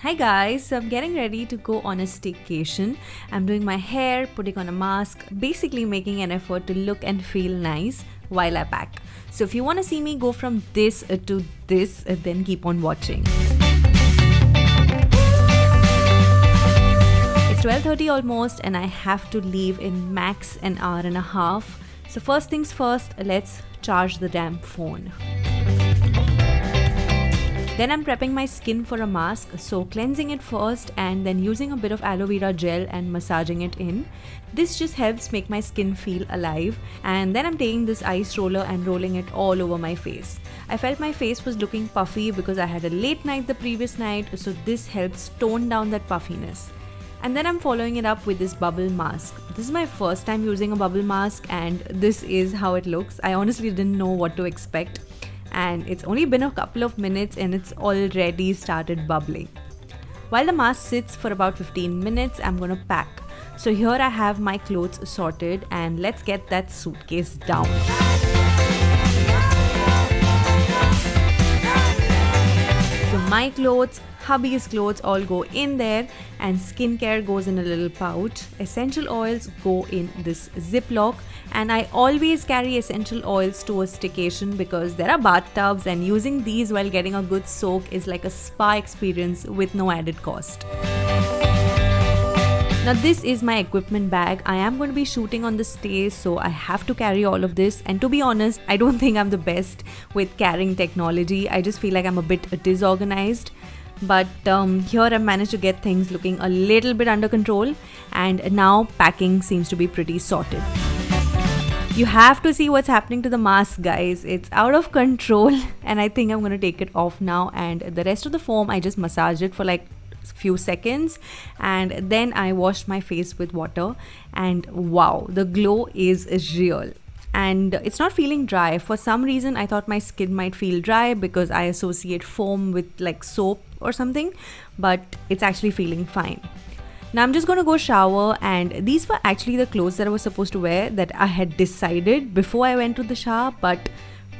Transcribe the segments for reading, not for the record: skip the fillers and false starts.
Hi guys, so I'm getting ready to go on a staycation. I'm doing my hair, putting on a mask, basically making an effort to look and feel nice while I pack. So if you want to see me go from this to this, then keep on watching. It's 12:30 almost and I have to leave in max an hour and a half. So first things first, let's charge the damn phone. Then I'm prepping my skin for a mask, so cleansing it first and then using a bit of aloe vera gel and massaging it in. This just helps make my skin feel alive, and then I'm taking this ice roller and rolling it all over my face. I felt my face was looking puffy because I had a late night the previous night, so this helps tone down that puffiness. And then I'm following it up with this bubble mask. This is my first time using a bubble mask and this is how it looks. I honestly didn't know what to expect. And it's only been a couple of minutes and it's already started bubbling. While the mask sits for about 15 minutes, I'm gonna pack. So here I have my clothes sorted and let's get that suitcase down. So my clothes, hubby's clothes all go in there and skincare goes in a little pouch. Essential oils go in this Ziploc, and I always carry essential oils to a staycation because there are bathtubs and using these while getting a good soak is like a spa experience with no added cost. Now this is my equipment bag. I am going to be shooting on the stage, so I have to carry all of this, and to be honest, I don't think I'm the best with carrying technology. I just feel like I'm a bit disorganized. But here I managed to get things looking a little bit under control, and now packing seems to be pretty sorted. You have to see what's happening to the mask, guys. It's out of control and I think I'm going to take it off now, and the rest of the foam I just massaged it for like few seconds and then I washed my face with water, and wow, the glow is real. And it's not feeling dry. For some reason I thought my skin might feel dry because I associate foam with like soap or something, but it's actually feeling fine. Now I'm just going to go shower, and these were actually the clothes that I was supposed to wear that I had decided before I went to the shower, but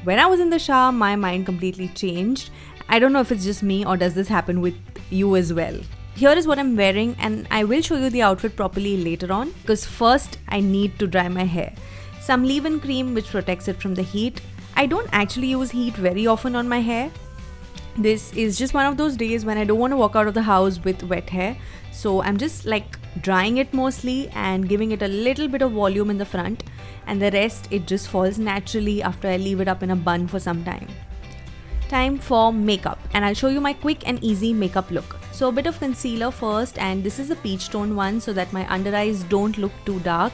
when I was in the shower my mind completely changed. I don't know if it's just me or does this happen with you as well. Here is what I'm wearing, and I will show you the outfit properly later on because first I need to dry my hair. Some leave-in cream which protects it from the heat. I don't actually use heat very often on my hair. This is just one of those days when I don't want to walk out of the house with wet hair, so I'm just like drying it mostly and giving it a little bit of volume in the front, and the rest it just falls naturally after I leave it up in a bun for some time. Time for makeup, and I'll show you my quick and easy makeup look. So a bit of concealer first, and this is a peach tone one so that my under eyes don't look too dark,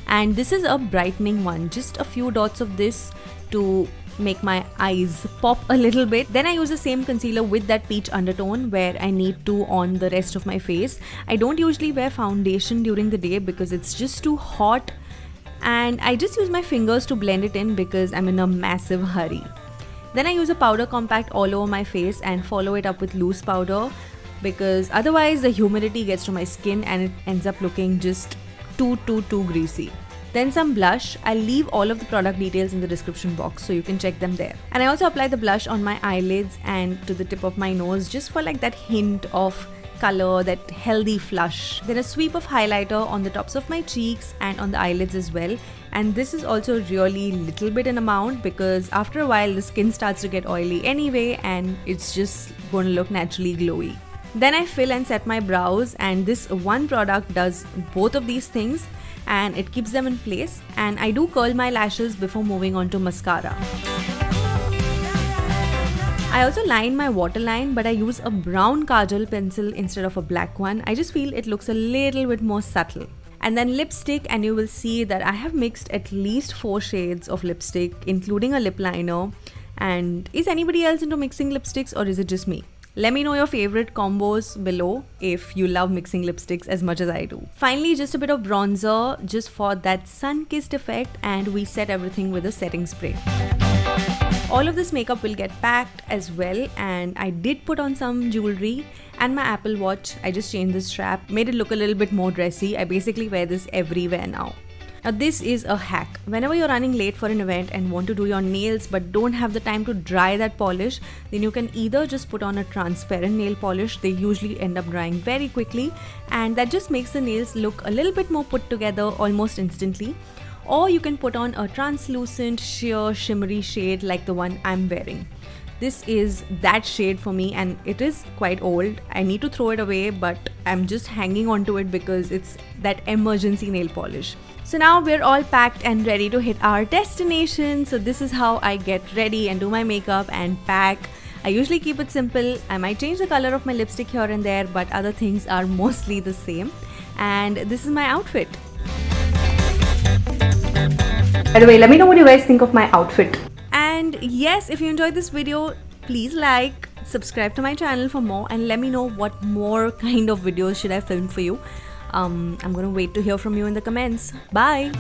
and this is a brightening one, just a few dots of this to make my eyes pop a little bit. Then I use the same concealer with that peach undertone where I need to on the rest of my face. I don't usually wear foundation during the day because it's just too hot, and I just use my fingers to blend it in because I'm in a massive hurry. Then I use a powder compact all over my face and follow it up with loose powder because otherwise the humidity gets to my skin and it ends up looking just too greasy. Then some blush. I'll leave all of the product details in the description box so you can check them there. And I also apply the blush on my eyelids and to the tip of my nose just for like that hint of color, that healthy flush. Then a sweep of highlighter on the tops of my cheeks and on the eyelids as well. And this is also really little bit in amount because after a while the skin starts to get oily anyway and it's just going to look naturally glowy. Then I fill and set my brows, and this one product does both of these things and it keeps them in place, and I do curl my lashes before moving on to mascara. I also line my waterline, but I use a brown kajal pencil instead of a black one. I just feel it looks a little bit more subtle. And then lipstick, and you will see that I have mixed at least 4 shades of lipstick, including a lip liner. And is anybody else into mixing lipsticks or is it just me? Let me know your favorite combos below if you love mixing lipsticks as much as I do. Finally, just a bit of bronzer just for that sun-kissed effect, and we set everything with a setting spray. All of this makeup will get packed as well, and I did put on some jewelry and my Apple Watch. I just changed the strap, made it look a little bit more dressy. I basically wear this everywhere now. Now this is a hack. Whenever you're running late for an event and want to do your nails but don't have the time to dry that polish, then you can either just put on a transparent nail polish. They usually end up drying very quickly, and that just makes the nails look a little bit more put together almost instantly. Or you can put on a translucent, sheer, shimmery shade like the one I'm wearing. This is that shade for me, and it is quite old. I need to throw it away, but I'm just hanging on to it because it's that emergency nail polish. So now we're all packed and ready to hit our destination. So this is how I get ready and do my makeup and pack. I usually keep it simple. I might change the color of my lipstick here and there, but other things are mostly the same. And this is my outfit. By the way, let me know what you guys think of my outfit. And yes, if you enjoyed this video, please like, subscribe to my channel for more, and let me know what more kind of videos should I film for you. I'm gonna wait to hear from you in the comments. Bye!